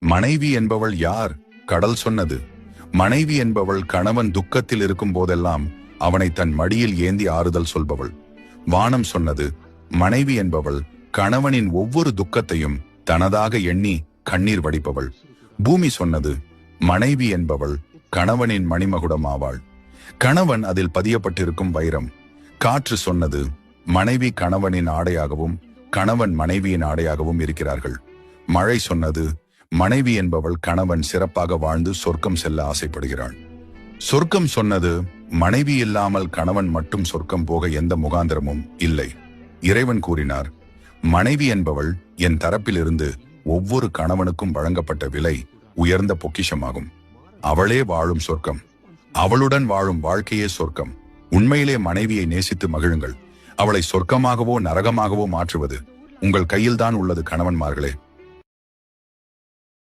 மனைவி என்பவள் யார்? கடல் சொன்னது. மனைவி என்பவள் கணவன் துக்கத்தில் இருக்கும் போதெல்லாம் அவனை தன் மடியில் ஏந்தி ஆறுதல் சொல்பவள். வானம் சொன்னது, மனைவி என்பவள் கணவனின் ஒவ்வொரு துக்கத்தையும் தனதாக எண்ணி கண்ணீர் வடிப்பவள். பூமி சொன்னது, மனைவி என்பவள் கணவனின் மணிமகுடம் ஆவாள். கணவன் அதில் பதியப்பட்டிருக்கும் வைரம். காற்று சொன்னது, மனைவி கணவனின் ஆடையாகவும் கணவன் மனைவியின் ஆடையாகவும் இருக்கிறார்கள். மழை சொன்னது, மனைவி என்பவள் கணவன் சிறப்பாக வாழ்ந்து சொர்க்கம் செல்ல ஆசைப்படுகிறாள். சொர்க்கம் சொன்னது, மனைவி இல்லாமல் கணவன் மட்டும் சொர்க்கம் போக எந்த முகாந்திரமும் இல்லை. இறைவன் கூறினார், மனைவி என்பவள் என் தரப்பிலிருந்து ஒவ்வொரு கணவனுக்கும் வழங்கப்பட்ட விலை உயர்ந்த பொக்கிஷமாகும். அவளே வாழும் சொர்க்கம். அவளுடன் வாழும் வாழ்க்கையே சொர்க்கம். உண்மையிலே மனைவியை நேசித்து மகிழுங்கள். அவளை சொர்க்கமாகவோ நரகமாகவோ மாற்றுவது உங்கள் கையில்தான் உள்ளது கணவன்மார்களே.